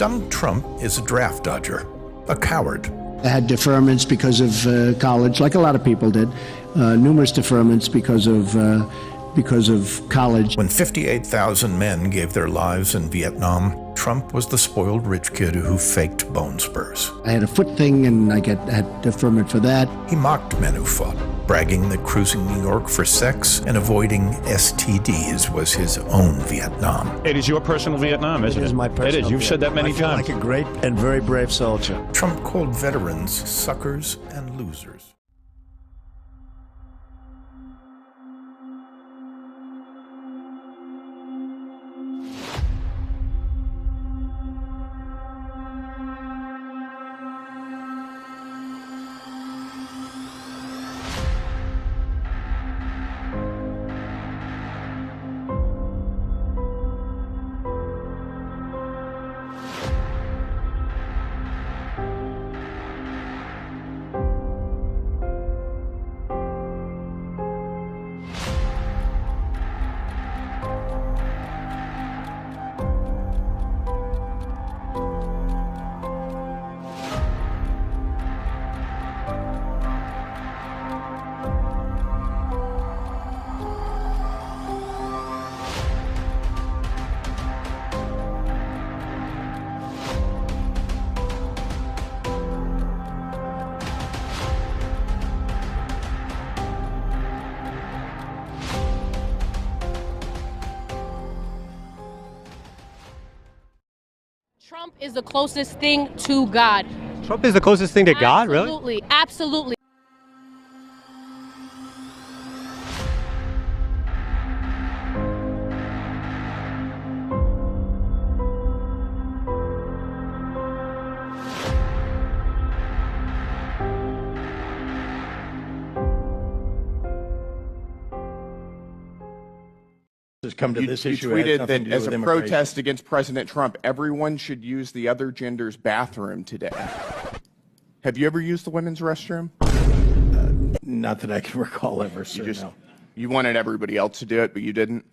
Donald Trump is a draft dodger, a coward. I had deferments because of college, like a lot of people did. Numerous deferments because of college. When 58,000 men gave their lives in Vietnam, Trump was the spoiled rich kid who faked bone spurs. I had a foot thing, and I had deferment for that. He mocked men who fought, bragging that cruising New York for sex and avoiding STDs was his own Vietnam. It is your personal Vietnam, isn't it? It is my personal It is. You've said that many Vietnam. times. I feel like a great and very brave soldier. Trump called veterans suckers and losers. Trump is the closest thing to God. Trump is the closest thing to God, really? Absolutely, absolutely. Come to this issue. You tweeted that as a protest against President Trump, everyone should use the other gender's bathroom today. Have you ever used the women's restroom? Not that I can recall ever, sir. You wanted everybody else to do it, but you didn't?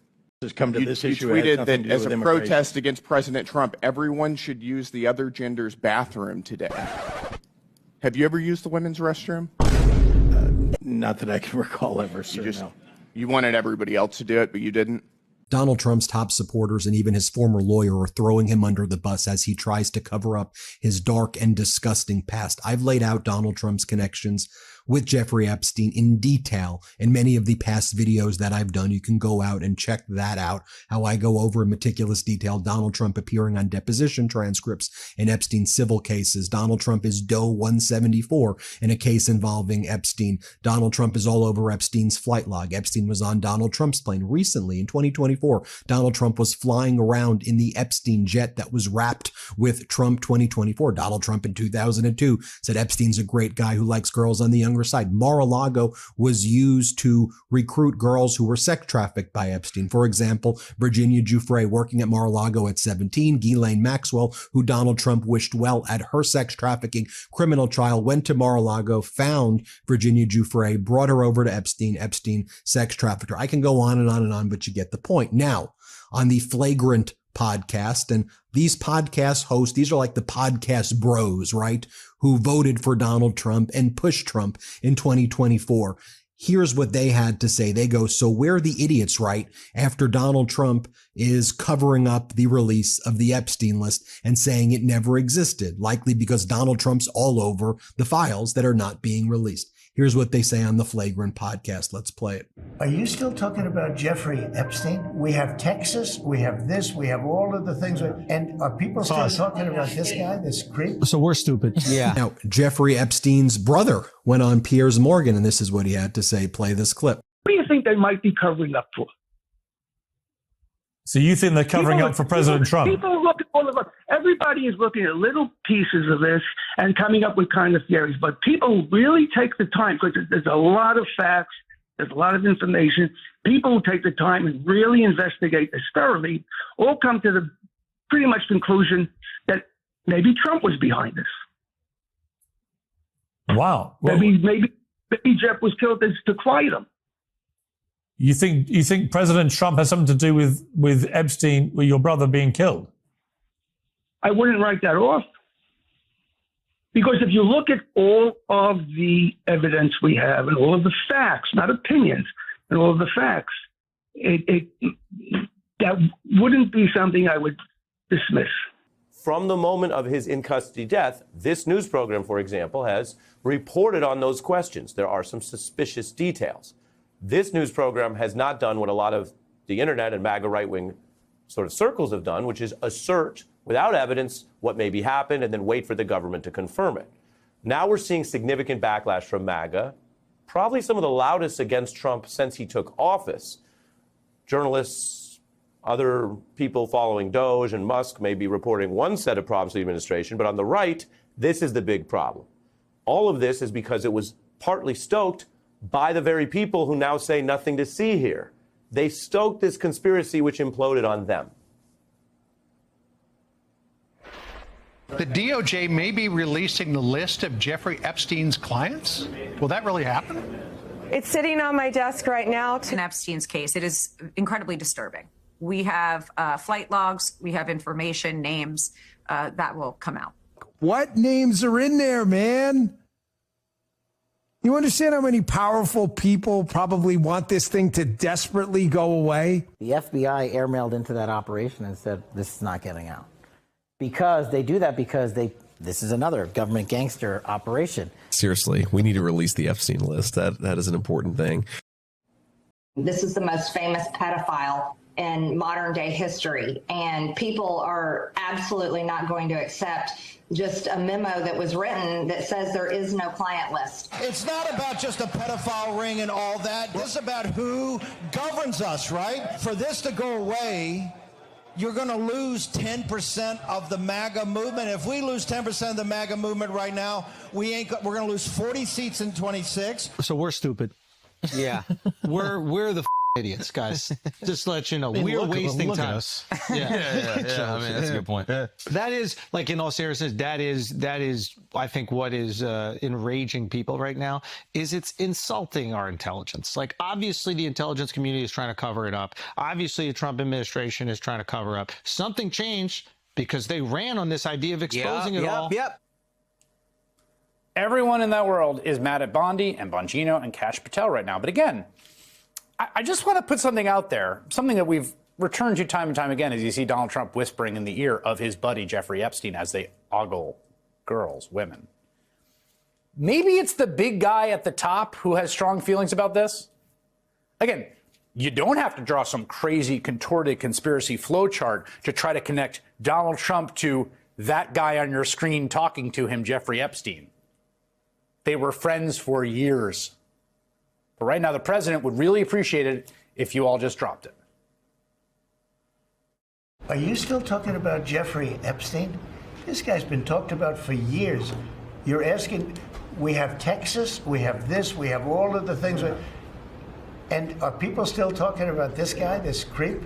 Just come to this issue. You tweeted that as a protest against President Trump, everyone should use the other gender's bathroom today. Have you ever used the women's restroom? Not that I can recall ever, sir. You wanted everybody else to do it, but you didn't? Donald Trump's top supporters and even his former lawyer are throwing him under the bus as he tries to cover up his dark and disgusting past. I've laid out Donald Trump's connections with Jeffrey Epstein in detail in many of the past videos that I've done. You can go out and check that out, how I go over in meticulous detail Donald Trump appearing on deposition transcripts in Epstein's civil cases. Donald Trump is Doe 174 in a case involving Epstein. Donald Trump is all over Epstein's flight log. Epstein was on Donald Trump's plane recently in 2024. Donald Trump was flying around in the Epstein jet that was wrapped with Trump 2024. Donald Trump in 2002 said Epstein's a great guy who likes girls on the younger side. Mar-a-Lago was used to recruit girls who were sex trafficked by Epstein. For example, Virginia Giuffre working at Mar-a-Lago at 17, Ghislaine Maxwell, who Donald Trump wished well at her sex trafficking criminal trial, went to Mar-a-Lago, found Virginia Giuffre, brought her over to Epstein. Epstein sex trafficked her. I can go on and on and on, but you get the point. Now, on the Flagrant podcast, and these podcast hosts, these are like the podcast bros, right? Who voted for Donald Trump and pushed Trump in 2024. Here's what they had to say. They go, so we're the idiots, right? After Donald Trump is covering up the release of the Epstein list and saying it never existed, likely because Donald Trump's all over the files that are not being released. Here's what they say on the Flagrant podcast. Let's play it. Are you still talking about Jeffrey Epstein? We have Texas, we have this, we have all of the things. And are people still talking about this guy, this creep? So we're stupid. Yeah. Now, Jeffrey Epstein's brother went on Piers Morgan, and this is what he had to say. Play this clip. What do you think they might be covering up for? So you think they're covering up for President Trump? People look at all of us. Everybody is looking at little pieces of this and coming up with kind of theories. But people really take the time, because there's a lot of facts, there's a lot of information. People who take the time and really investigate this thoroughly all come to the pretty much conclusion that maybe Trump was behind this. Wow. Well, Maybe Jeff was killed to quiet him. You think President Trump has something to do with Epstein, with your brother being killed? I wouldn't write that off. Because if you look at all of the evidence we have and all of the facts, not opinions, and all of the facts, that wouldn't be something I would dismiss. From the moment of his in-custody death, this news program, for example, has reported on those questions. There are some suspicious details. This news program has not done what a lot of the internet and MAGA right-wing sort of circles have done, which is assert without evidence what maybe happened and then wait for the government to confirm it. Now we're seeing significant backlash from MAGA, probably some of the loudest against Trump since he took office. Journalists, other people following Doge and Musk may be reporting one set of problems to the administration, but on the right, this is the big problem. All of this is because it was partly stoked by the very people who now say nothing to see here. They stoked this conspiracy which imploded on them. The DOJ may be releasing the list of Jeffrey Epstein's clients? Will that really happen? It's sitting on my desk right now. In Epstein's case, it is incredibly disturbing. We have flight logs, we have information, names that will come out. What names are in there, man? You understand how many powerful people probably want this thing to desperately go away? The FBI airmailed into that operation and said, this is not getting out. Because they do that because this is another government gangster operation. Seriously, we need to release the Epstein list. That is an important thing. This is the most famous pedophile in modern day history, and people are absolutely not going to accept just a memo that was written that says there is no client list. It's not about just a pedophile ring and all that. This is about who governs us, right? For this to go away, you're going to lose 10% of the MAGA movement. If we lose 10% of the MAGA movement right now, we're going to lose 40 seats in 26. So we're stupid. Yeah. We're the idiots, guys. Just to let you know, I mean, we're wasting look at time. us. Yeah. Yeah. I mean, that's a good point. That is, like, in all seriousness, that is, I think, what is enraging people right now is it's insulting our intelligence. Like, obviously, the intelligence community is trying to cover it up. Obviously, the Trump administration is trying to cover up. Something changed because they ran on this idea of exposing it all. Yep. Everyone in that world is mad at Bondi and Bongino and Kash Patel right now. But again, I just want to put something out there, something that we've returned to time and time again as you see Donald Trump whispering in the ear of his buddy Jeffrey Epstein as they ogle girls, women. Maybe it's the big guy at the top who has strong feelings about this. Again, you don't have to draw some crazy contorted conspiracy flowchart to try to connect Donald Trump to that guy on your screen talking to him, Jeffrey Epstein. They were friends for years. But right now, the president would really appreciate it if you all just dropped it. Are you still talking about Jeffrey Epstein? This guy's been talked about for years. You're asking, we have Texas, we have this, we have all of the things. And are people still talking about this guy, this creep?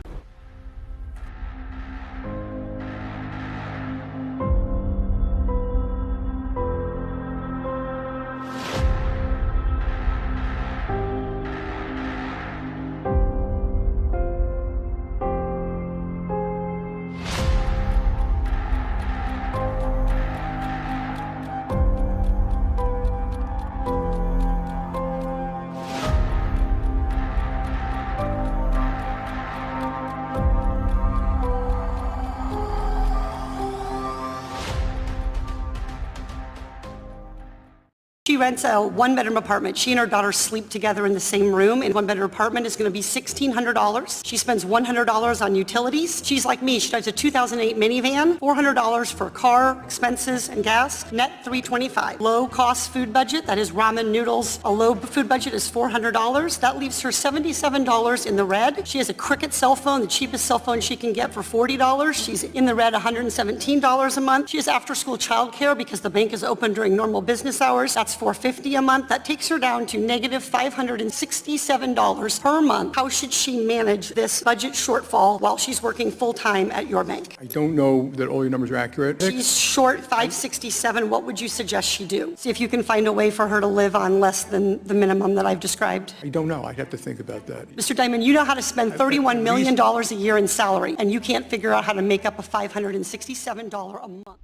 She rents a one-bedroom apartment. She and her daughter sleep together in the same room. And one-bedroom apartment is going to be $1,600. She spends $100 on utilities. She's like me. She drives a 2008 minivan, $400 for car, expenses, and gas. Net $325. Low-cost food budget, that is ramen noodles. A low food budget is $400. That leaves her $77 in the red. She has a Cricket cell phone, the cheapest cell phone she can get for $40. She's in the red $117 a month. She has after-school childcare because the bank is open during normal business hours. That's $400. $450 a month. That takes her down to negative $567 per month. How should she manage this budget shortfall while she's working full-time at your bank? I don't know that all your numbers are accurate. She's short $567. What would you suggest she do? See if you can find a way for her to live on less than the minimum that I've described. I don't know. I'd have to think about that. Mr. Diamond, you know how to spend $31 million a year in salary, and you can't figure out how to make up a $567 a month.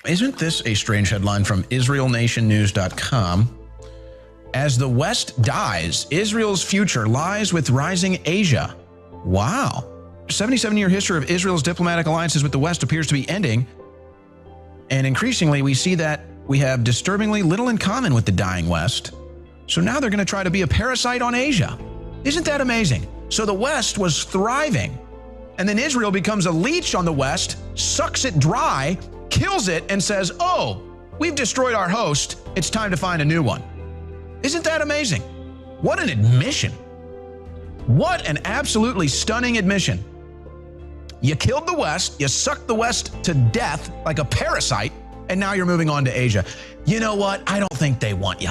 Isn't this a strange headline from IsraelNationNews.com? As the West dies, Israel's future lies with rising Asia. Wow. 77-year history of Israel's diplomatic alliances with the West appears to be ending. And increasingly, we see that we have disturbingly little in common with the dying West. So now they're going to try to be a parasite on Asia. Isn't that amazing? So the West was thriving. And then Israel becomes a leech on the West, sucks it dry, kills it, and says, oh, we've destroyed our host. It's time to find a new one. Isn't that amazing? What an admission. What an absolutely stunning admission. You killed the West, you sucked the West to death like a parasite, and now you're moving on to Asia. You know what? I don't think they want you.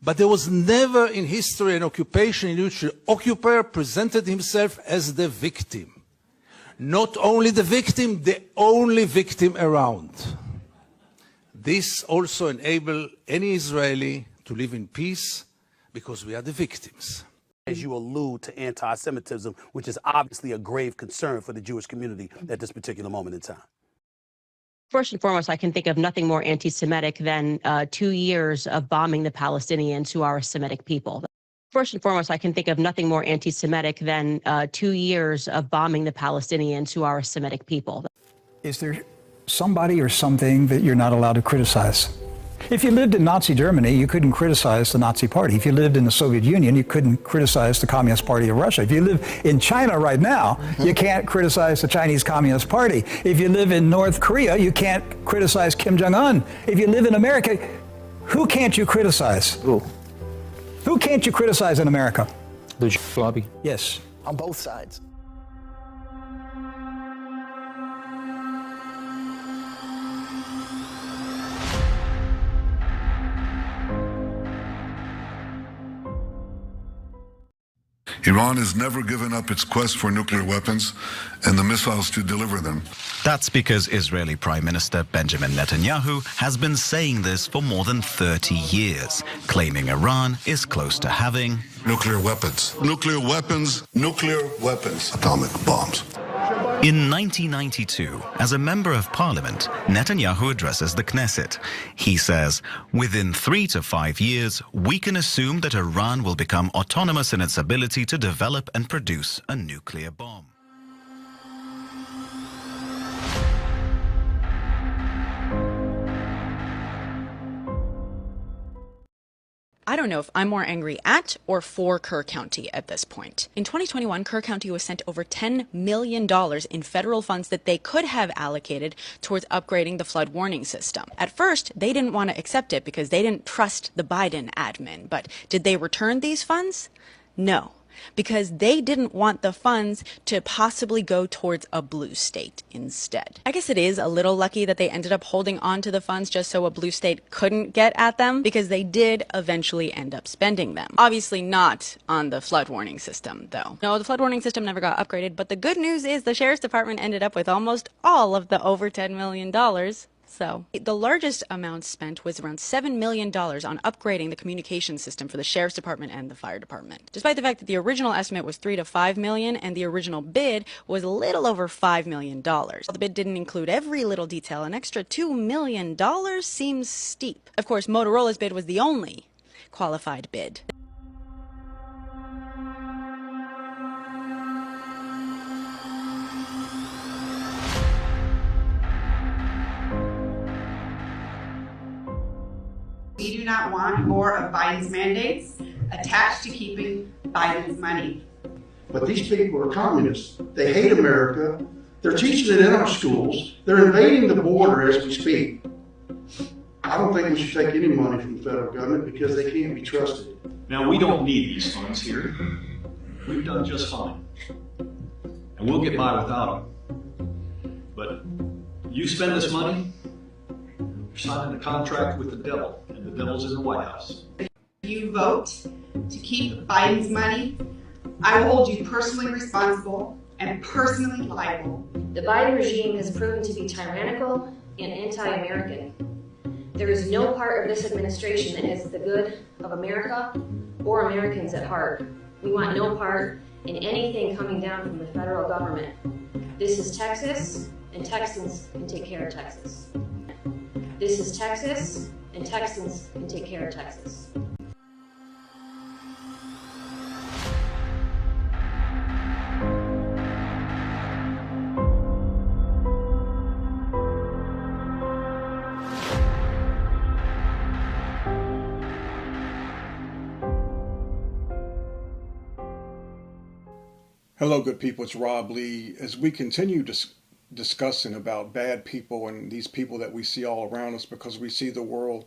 But there was never in history an occupation in which the occupier presented himself as the victim. Not only the victim, the only victim around. This also enables any Israeli to live in peace because we are the victims. As you allude to anti-Semitism, which is obviously a grave concern for the Jewish community at this particular moment in time. First and foremost, I can think of nothing more anti-Semitic than 2 years of bombing the Palestinians who are a Semitic people. First and foremost, I can think of nothing more anti-Semitic than 2 years of bombing the Palestinians who are a Semitic people. Is there somebody or something that you're not allowed to criticize? If you lived in Nazi Germany, you couldn't criticize the Nazi Party. If you lived in the Soviet Union, you couldn't criticize the Communist Party of Russia. If you live in China right now, you can't criticize the Chinese Communist Party. If you live in North Korea, you can't criticize Kim Jong-un. If you live in America, who can't you criticize? Who can't you criticize in America? The lobby. Yes. On both sides. Iran has never given up its quest for nuclear weapons and the missiles to deliver them. That's because Israeli Prime Minister Benjamin Netanyahu has been saying this for more than 30 years, claiming Iran is close to having nuclear weapons. Nuclear weapons, nuclear weapons, atomic bombs. In 1992, as a member of parliament, Netanyahu addresses the Knesset. He says, within 3 to 5 years, we can assume that Iran will become autonomous in its ability to develop and produce a nuclear bomb. I don't know if I'm more angry at or for Kerr County at this point. In 2021, Kerr County was sent over $10 million in federal funds that they could have allocated towards upgrading the flood warning system. At first, they didn't want to accept it because they didn't trust the Biden admin. But did they return these funds? No, because they didn't want the funds to possibly go towards a blue state instead. I guess it is a little lucky that they ended up holding on to the funds just so a blue state couldn't get at them, because they did eventually end up spending them. Obviously not on the flood warning system, though. No, the flood warning system never got upgraded, but the good news is the sheriff's department ended up with almost all of the over $10 million. So the largest amount spent was around $7 million on upgrading the communication system for the sheriff's department and the fire department. Despite the fact that the original estimate was $3 to $5 million and the original bid was a little over $5 million. While the bid didn't include every little detail, an extra $2 million seems steep. Of course, Motorola's bid was the only qualified bid. We do not want more of Biden's mandates attached to keeping Biden's money. But these people are communists. They hate America. They're teaching it in our schools. They're invading the border as we speak. I don't think we should take any money from the federal government because they can't be trusted. Now, we don't need these funds here. We've done just fine. And we'll get by without them. But you spend this money, you're signing a contract with the devil, and the devil's in the White House. If you vote to keep Biden's money, I will hold you personally responsible and personally liable. The Biden regime has proven to be tyrannical and anti-American. There is no part of this administration that has the good of America or Americans at heart. We want no part in anything coming down from the federal government. This is Texas, and Texans can take care of Texas. This is Texas, and Texans can take care of Texas. Hello, good people. It's Rob Lee. As we continue discussing about bad people and these people that we see all around us, because we see the world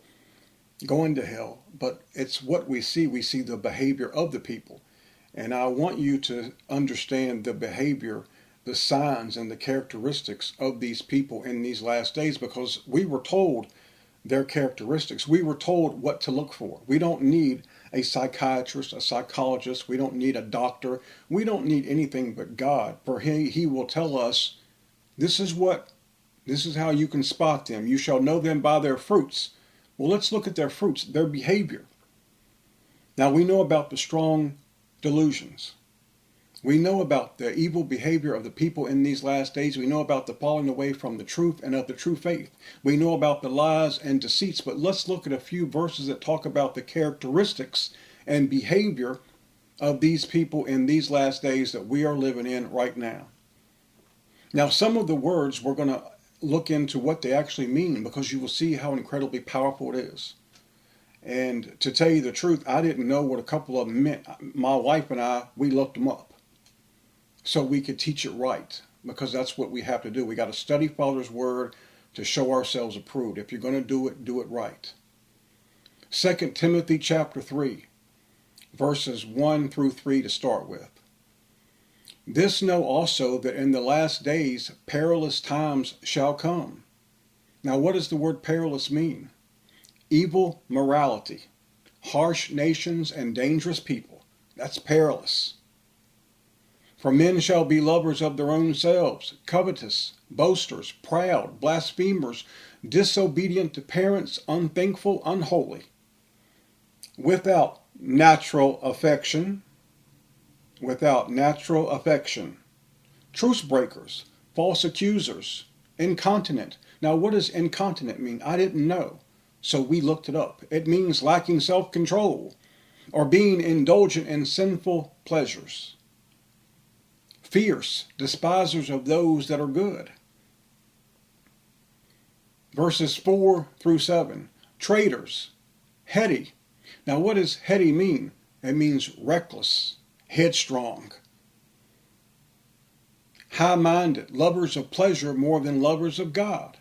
going to hell, but it's what we see. We see the behavior of the people. And I want you to understand the behavior, the signs and the characteristics of these people in these last days, because we were told their characteristics. We were told what to look for. We don't need a psychiatrist, a psychologist. We don't need a doctor. We don't need anything but God, for he will tell us, this is how you can spot them. You shall know them by their fruits. Well, let's look at their fruits, their behavior. Now, we know about the strong delusions. We know about the evil behavior of the people in these last days. We know about the falling away from the truth and of the true faith. We know about the lies and deceits, but let's look at a few verses that talk about the characteristics and behavior of these people in these last days that we are living in right now. Now, some of the words we're going to look into what they actually mean, because you will see how incredibly powerful it is. And to tell you the truth, I didn't know what a couple of them meant. My wife and I, we looked them up so we could teach it right, because that's what we have to do. We got to study Father's Word to show ourselves approved. If you're going to do it right. 2 Timothy chapter 3, verses 1 through 3 to start with. This know also, that in the last days perilous times shall come. Now, what does the word perilous mean? Evil morality, harsh nations, and dangerous people. That's perilous. For men shall be lovers of their own selves, covetous, boasters, proud, blasphemers, disobedient to parents, unthankful, unholy, without natural affection, truce breakers, false accusers, incontinent. Now, what does incontinent mean? I didn't know, so we looked it up. It means lacking self-control or being indulgent in sinful pleasures. Fierce, despisers of those that are good. Verses 4 through 7. Traitors, heady, Now, what does heady mean? It means reckless, headstrong, high-minded, lovers of pleasure more than lovers of God,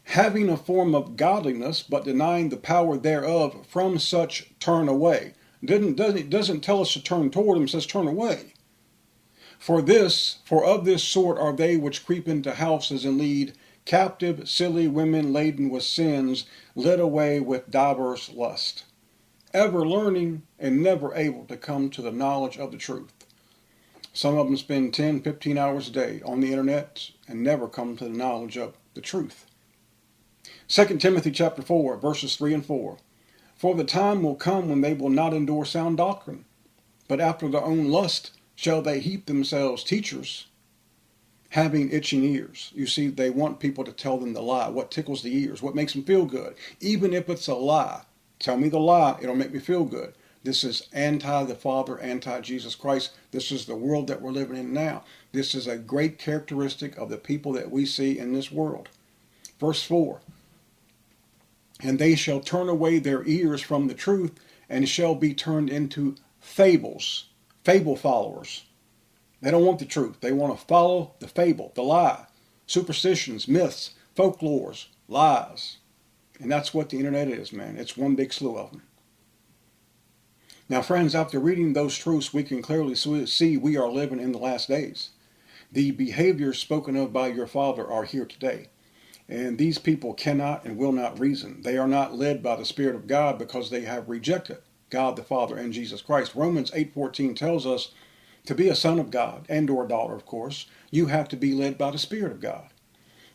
having a form of godliness but denying the power thereof, from such turn away. It doesn't tell us to turn toward them, it says turn away. For of this sort are they which creep into houses and lead captive silly women laden with sins, led away with divers lust, ever learning and never able to come to the knowledge of the truth. Some of them spend 10, 15 hours a day on the internet and never come to the knowledge of the truth. 2 Timothy chapter 4, verses 3 and 4. For the time will come when they will not endure sound doctrine, but after their own lust shall they heap themselves teachers, having itching ears. You see, they want people to tell them the lie, what tickles the ears, what makes them feel good. Even if it's a lie, tell me the lie, it'll make me feel good. This is anti the Father, anti-Jesus Christ. This is the world that we're living in now. This is a great characteristic of the people that we see in this world. Verse 4, and they shall turn away their ears from the truth, and shall be turned into fables, fable followers. They don't want the truth. They want to follow the fable, the lie, superstitions, myths, folklores, lies. And that's what the internet is, man. It's one big slew of them. Now, friends, after reading those truths, we can clearly see we are living in the last days. The behaviors spoken of by your Father are here today. And these people cannot and will not reason. They are not led by the Spirit of God because they have rejected God the Father and Jesus Christ. Romans 8:14 tells us to be a son of God, and or a daughter, of course, you have to be led by the Spirit of God.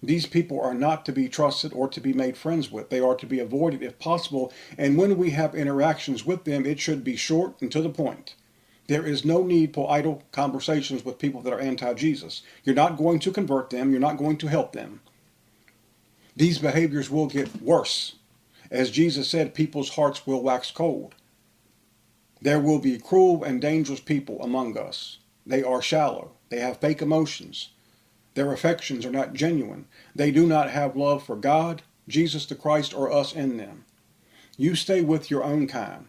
These people are not to be trusted or to be made friends with. They are to be avoided if possible. And when we have interactions with them, it should be short and to the point. There is no need for idle conversations with people that are anti-Jesus. You're not going to convert them. You're not going to help them. These behaviors will get worse. As Jesus said, people's hearts will wax cold. There will be cruel and dangerous people among us. They are shallow. They have fake emotions. Their affections are not genuine. They do not have love for God, Jesus the Christ, or us in them. You stay with your own kind,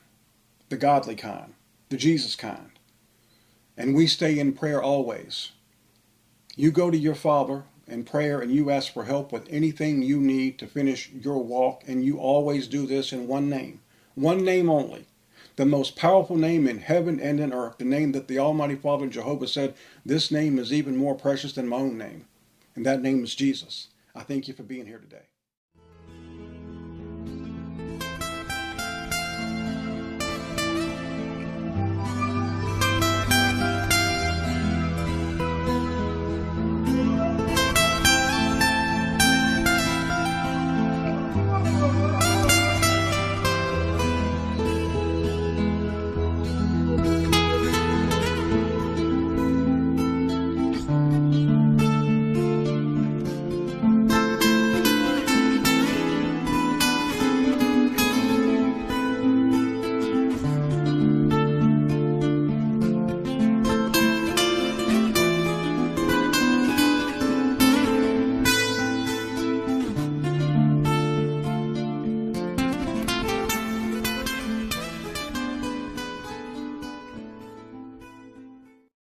the godly kind, the Jesus kind. And we stay in prayer always. You go to your Father in prayer and you ask for help with anything you need to finish your walk, and you always do this in one name only. The most powerful name in heaven and in earth, the name that the Almighty Father Jehovah said, this name is even more precious than my own name. And that name is Jesus. I thank you for being here today.